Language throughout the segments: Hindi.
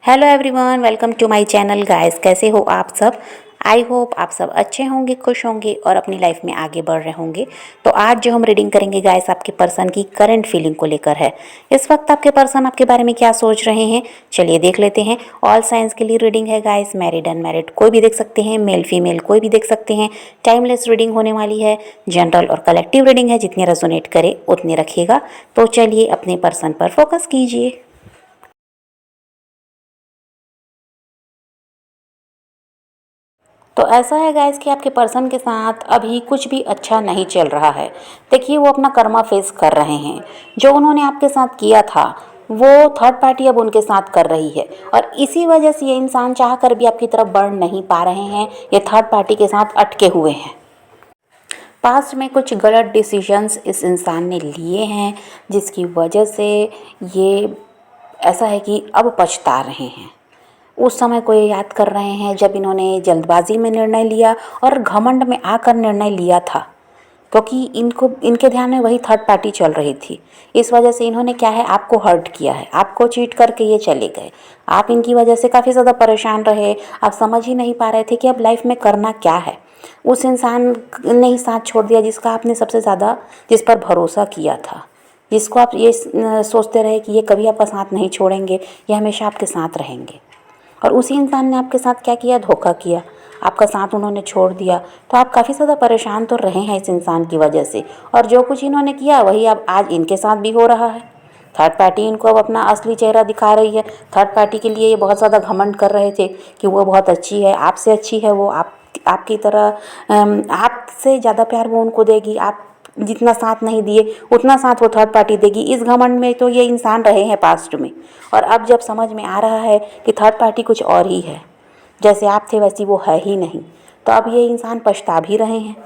Hello everyone, welcome to my channel guys. कैसे हो आप सब? आई होप आप सब अच्छे होंगे, खुश होंगे और अपनी लाइफ में आगे बढ़ रहे होंगे। तो आज जो हम रीडिंग करेंगे गाइस, आपके पर्सन की करंट फीलिंग को लेकर है। इस वक्त आपके पर्सन आपके बारे में क्या सोच रहे हैं, चलिए देख लेते हैं। ऑल साइंस के लिए रीडिंग है गाइस, मैरिड अनमैरिड कोई भी देख सकते हैं, मेल फीमेल कोई भी देख सकते हैं। टाइमलेस रीडिंग होने वाली है, जनरल और कलेक्टिव रीडिंग है, जितने रेजोनेट करे उतने रखिएगा। तो चलिए अपने पर्सन पर फोकस कीजिए। तो ऐसा है गाइस कि आपके पर्सन के साथ अभी कुछ भी अच्छा नहीं चल रहा है। देखिए, वो अपना कर्मा फेस कर रहे हैं। जो उन्होंने आपके साथ किया था वो थर्ड पार्टी अब उनके साथ कर रही है, और इसी वजह से ये इंसान चाह कर भी आपकी तरफ बढ़ नहीं पा रहे हैं। ये थर्ड पार्टी के साथ अटके हुए हैं। पास्ट में कुछ गलत डिसीजंस इस इंसान ने लिए हैं, जिसकी वजह से ये ऐसा है कि अब पछता रहे हैं। उस समय को ये याद कर रहे हैं जब इन्होंने जल्दबाजी में निर्णय लिया और घमंड में आकर निर्णय लिया था, क्योंकि इनके ध्यान में वही थर्ड पार्टी चल रही थी। इस वजह से इन्होंने क्या है, आपको हर्ट किया है, आपको चीट करके ये चले गए। आप इनकी वजह से काफ़ी ज़्यादा परेशान रहे। आप समझ ही नहीं पा रहे थे कि अब लाइफ में करना क्या है। उस इंसान ने ही साथ छोड़ दिया जिसका आपने सबसे ज़्यादा, जिस पर भरोसा किया था, जिसको आप ये सोचते रहे कि ये कभी आपका साथ नहीं छोड़ेंगे, ये हमेशा आपके साथ रहेंगे। और उसी इंसान ने आपके साथ क्या किया, धोखा किया। आपका साथ उन्होंने छोड़ दिया। तो आप काफ़ी ज़्यादा परेशान तो रहे हैं इस इंसान की वजह से, और जो कुछ इन्होंने किया वही अब आज इनके साथ भी हो रहा है। थर्ड पार्टी इनको अब अपना असली चेहरा दिखा रही है। थर्ड पार्टी के लिए ये बहुत ज़्यादा घमंड कर रहे थे कि वो बहुत अच्छी है, आपसे अच्छी है, वो आपकी तरह आपसे ज़्यादा प्यार वो उनको देगी। आप जितना साथ नहीं दिए उतना साथ वो थर्ड पार्टी देगी। इस घमंड में तो ये इंसान रहे हैं पास्ट में, और अब जब समझ में आ रहा है कि थर्ड पार्टी कुछ और ही है, जैसे आप थे वैसी वो है ही नहीं, तो अब ये इंसान पछता भी रहे हैं।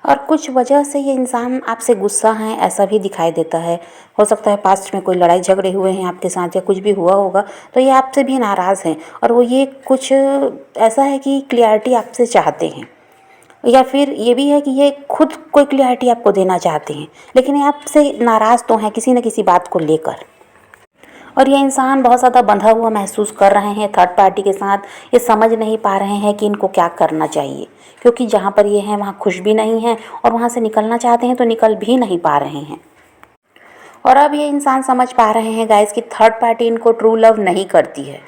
और कुछ वजह से ये इंसान आपसे गुस्सा है, ऐसा भी दिखाई देता है। हो सकता है पास्ट में कोई लड़ाई झगड़े हुए हैं आपके साथ या कुछ भी हुआ होगा, तो ये आपसे भी नाराज़ हैं। और वो ये कुछ ऐसा है कि क्लियरिटी आपसे चाहते हैं, या फिर ये भी है कि ये खुद कोई क्लियरिटी आपको देना चाहते हैं, लेकिन ये आपसे नाराज़ तो हैं किसी न किसी बात को लेकर। और ये इंसान बहुत ज़्यादा बंधा हुआ महसूस कर रहे हैं थर्ड पार्टी के साथ। ये समझ नहीं पा रहे हैं कि इनको क्या करना चाहिए, क्योंकि जहाँ पर ये हैं वहाँ खुश भी नहीं हैं, और वहाँ से निकलना चाहते हैं तो निकल भी नहीं पा रहे हैं। और अब ये इंसान समझ पा रहे हैं गाइस कि थर्ड पार्टी इनको ट्रू लव नहीं करती है।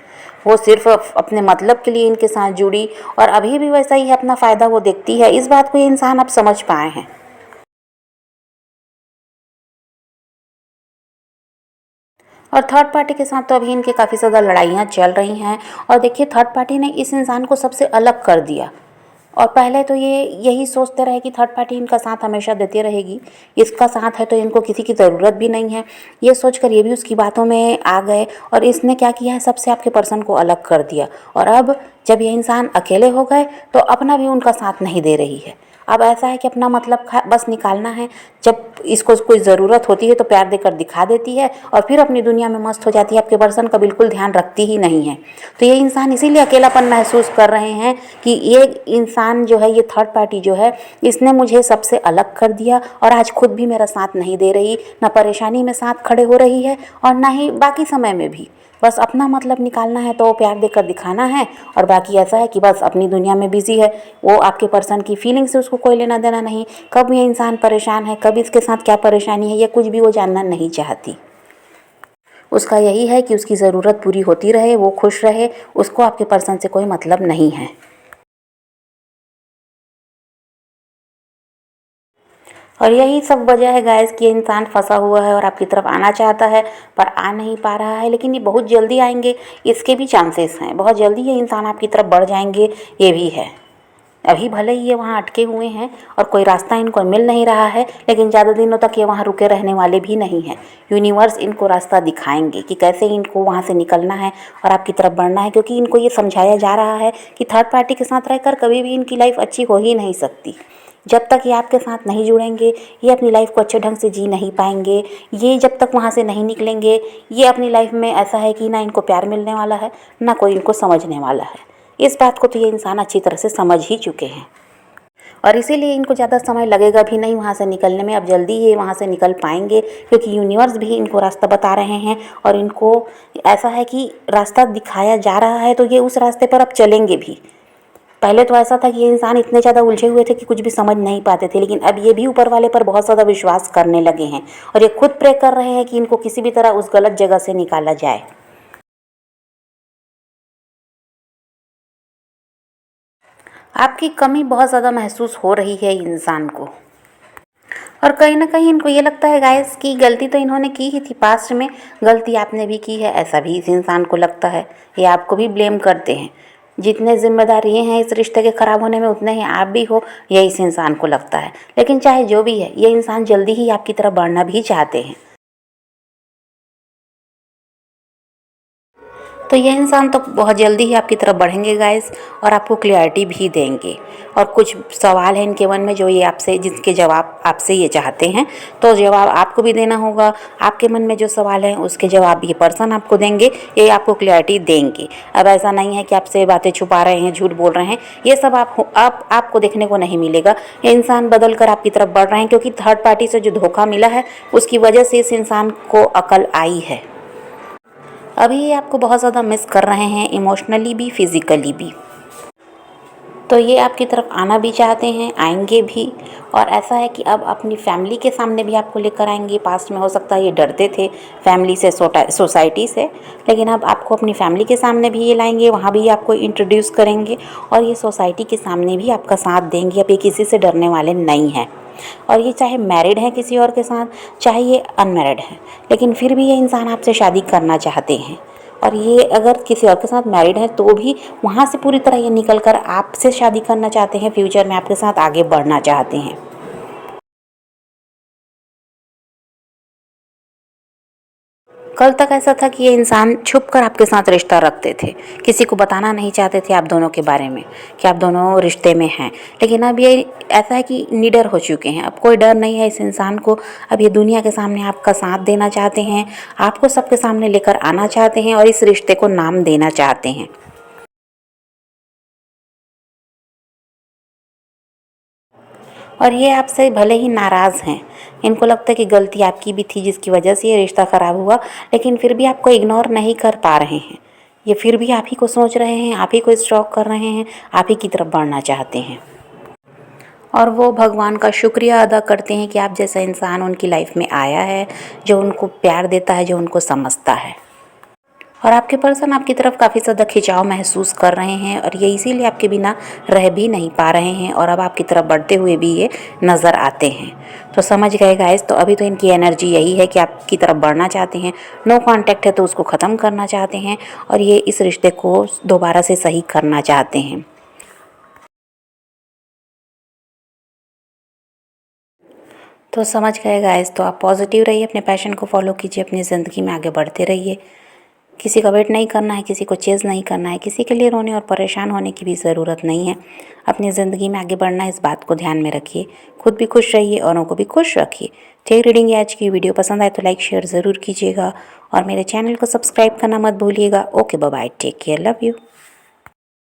वो सिर्फ अपने मतलब के लिए इनके साथ जुड़ी, और अभी भी वैसा ही अपना फ़ायदा वो देखती है। इस बात को ये इंसान अब समझ पाए हैं। और थर्ड पार्टी के साथ तो अभी इनके काफ़ी ज़्यादा लड़ाइयाँ चल रही हैं। और देखिए, थर्ड पार्टी ने इस इंसान को सबसे अलग कर दिया। और पहले तो ये यही सोचते रहे कि थर्ड पार्टी इनका साथ हमेशा देती रहेगी, इसका साथ है तो इनको किसी की ज़रूरत भी नहीं है। ये सोचकर ये भी उसकी बातों में आ गए, और इसने क्या किया है, सबसे आपके पर्सन को अलग कर दिया। और अब जब ये इंसान अकेले हो गए तो अपना भी उनका साथ नहीं दे रही है। अब ऐसा है कि अपना मतलब बस निकालना है। जब इसको कोई ज़रूरत होती है तो प्यार देकर दिखा देती है, और फिर अपनी दुनिया में मस्त हो जाती है। आपके पर्सन का बिल्कुल ध्यान रखती ही नहीं है। तो ये इंसान इसीलिए अकेलापन महसूस कर रहे हैं कि ये इंसान जो है, ये थर्ड पार्टी जो है, इसने मुझे सबसे अलग कर दिया, और आज खुद भी मेरा साथ नहीं दे रही, ना परेशानी में साथ खड़े हो रही है और ना ही बाकी समय में भी। बस अपना मतलब निकालना है तो प्यार देकर दिखाना है, और बाकी ऐसा है कि बस अपनी दुनिया में बिजी है। वो आपके पर्सन की फीलिंग से उसको कोई लेना देना नहीं। कब ये इंसान परेशान है, कब इसके साथ क्या परेशानी है, ये कुछ भी वो जानना नहीं चाहती। उसका यही है कि उसकी ज़रूरत पूरी होती रहे, वो खुश रहे, उसको आपके पर्सन से कोई मतलब नहीं है। और यही सब वजह है गाइस कि ये इंसान फंसा हुआ है और आपकी तरफ आना चाहता है, पर आ नहीं पा रहा है। लेकिन ये बहुत जल्दी आएंगे, इसके भी चांसेस हैं। बहुत जल्दी ये इंसान आपकी तरफ बढ़ जाएंगे, ये भी है। अभी भले ही ये वहाँ अटके हुए हैं और कोई रास्ता इनको मिल नहीं रहा है, लेकिन ज़्यादा दिनों तक ये वहाँ रुके रहने वाले भी नहीं हैं। यूनिवर्स इनको रास्ता दिखाएंगे कि कैसे इनको वहाँ से निकलना है और आपकी तरफ बढ़ना है, क्योंकि इनको ये समझाया जा रहा है कि थर्ड पार्टी के साथ रहकर कभी भी इनकी लाइफ अच्छी हो ही नहीं सकती। जब तक ये आपके साथ नहीं जुड़ेंगे, ये अपनी लाइफ को अच्छे ढंग से जी नहीं पाएंगे। ये जब तक वहाँ से नहीं निकलेंगे, ये अपनी लाइफ में ऐसा है कि ना इनको प्यार मिलने वाला है, ना कोई इनको समझने वाला है। इस बात को तो ये इंसान अच्छी तरह से समझ ही चुके हैं। और इसीलिए इनको ज़्यादा समय लगेगा भी नहीं वहाँ से निकलने में। अब जल्दी ही वहाँ से निकल पाएंगे, क्योंकि यूनिवर्स भी इनको रास्ता बता रहे हैं और इनको ऐसा है कि रास्ता दिखाया जा रहा है, तो ये उस रास्ते पर अब चलेंगे भी। पहले तो ऐसा था कि ये इंसान इतने ज़्यादा उलझे हुए थे कि कुछ भी समझ नहीं पाते थे, लेकिन अब ये भी ऊपर वाले पर बहुत ज़्यादा विश्वास करने लगे हैं और ये खुद प्रे कर रहे हैं कि इनको किसी भी तरह उस गलत जगह से निकाला जाए। आपकी कमी बहुत ज़्यादा महसूस हो रही है इंसान को, और कहीं ना कहीं इनको ये लगता है गाइस कि गलती तो इन्होंने की ही थी, पास्ट में गलती आपने भी की है, ऐसा भी इस इंसान को लगता है। ये आपको भी ब्लेम करते हैं। जितने जिम्मेदार ये हैं इस रिश्ते के ख़राब होने में, उतने ही आप भी हो, ये इस इंसान को लगता है। लेकिन चाहे जो भी है, ये इंसान जल्दी ही आपकी तरफ बढ़ना भी चाहते हैं। तो ये इंसान तो बहुत जल्दी ही आपकी तरफ बढ़ेंगे गाइस, और आपको क्लियरिटी भी देंगे। और कुछ सवाल हैं इनके मन में जो ये आपसे, जिसके जवाब आपसे ये चाहते हैं, तो जवाब आपको भी देना होगा। आपके मन में जो सवाल हैं उसके जवाब ये पर्सन आपको देंगे, ये आपको क्लियरिटी देंगे। अब ऐसा नहीं है कि आपसे बातें छुपा रहे हैं, झूठ बोल रहे हैं, ये सब आपको देखने को नहीं मिलेगा। ये इंसान बदल कर आपकी तरफ बढ़ रहे हैं, क्योंकि थर्ड पार्टी से जो धोखा मिला है उसकी वजह से इस इंसान को अकल आई है। अभी ये आपको बहुत ज़्यादा मिस कर रहे हैं, इमोशनली भी फिज़िकली भी। तो ये आपकी तरफ आना भी चाहते हैं, आएंगे भी। और ऐसा है कि अब अपनी फैमिली के सामने भी आपको लेकर आएंगे। पास्ट में हो सकता है ये डरते थे फैमिली से, सोसाइटी से, लेकिन अब आपको अपनी फैमिली के सामने भी ये लाएंगे, वहाँ भी आपको इंट्रोड्यूस करेंगे और ये सोसाइटी के सामने भी आपका साथ देंगे। अब ये किसी से डरने वाले नहीं हैं। और ये चाहे मैरिड हैं किसी और के साथ, चाहे ये अनमैरिड हैं, लेकिन फिर भी ये इंसान आपसे शादी करना चाहते हैं। और ये अगर किसी और के साथ मैरिड है तो भी वहाँ से पूरी तरह ये निकल कर आपसे शादी करना चाहते हैं, फ्यूचर में आपके साथ आगे बढ़ना चाहते हैं। कल तक ऐसा था कि ये इंसान छुप कर आपके साथ रिश्ता रखते थे, किसी को बताना नहीं चाहते थे आप दोनों के बारे में कि आप दोनों रिश्ते में हैं। लेकिन अब ये ऐसा है कि निडर हो चुके हैं, अब कोई डर नहीं है इस इंसान को। अब ये दुनिया के सामने आपका साथ देना चाहते हैं, आपको सबके सामने लेकर आना चाहते हैं और इस रिश्ते को नाम देना चाहते हैं। और ये आपसे भले ही नाराज़ हैं, इनको लगता है कि गलती आपकी भी थी जिसकी वजह से ये रिश्ता ख़राब हुआ, लेकिन फिर भी आपको इग्नोर नहीं कर पा रहे हैं। ये फिर भी आप ही को सोच रहे हैं, आप ही को स्टॉक कर रहे हैं, आप ही की तरफ बढ़ना चाहते हैं। और वो भगवान का शुक्रिया अदा करते हैं कि आप जैसा इंसान उनकी लाइफ में आया है, जो उनको प्यार देता है, जो उनको समझता है। और आपके पर्सन आपकी तरफ काफ़ी ज़्यादा खिंचाव महसूस कर रहे हैं, और ये इसीलिए आपके बिना रह भी नहीं पा रहे हैं, और अब आपकी तरफ बढ़ते हुए भी ये नज़र आते हैं। तो समझ गए गाइस, तो अभी तो इनकी एनर्जी यही है कि आपकी तरफ बढ़ना चाहते हैं। नो कांटेक्ट है तो उसको ख़त्म करना चाहते हैं, और ये इस रिश्ते को दोबारा से सही करना चाहते हैं। तो समझ गए गाइस, तो आप पॉजिटिव रहिए, अपने पैशन को फॉलो कीजिए, अपनी ज़िंदगी में आगे बढ़ते रहिए। किसी का वेट नहीं करना है, किसी को चेज़ नहीं करना है, किसी के लिए रोने और परेशान होने की भी ज़रूरत नहीं है। अपनी ज़िंदगी में आगे बढ़ना है, इस बात को ध्यान में रखिए। खुद भी खुश रहिए, औरों को भी खुश रखिए। ठीक रीडिंग आज की वीडियो पसंद आए तो लाइक शेयर ज़रूर कीजिएगा, और मेरे चैनल को सब्सक्राइब करना मत भूलिएगा। Okay bye, take care, love you.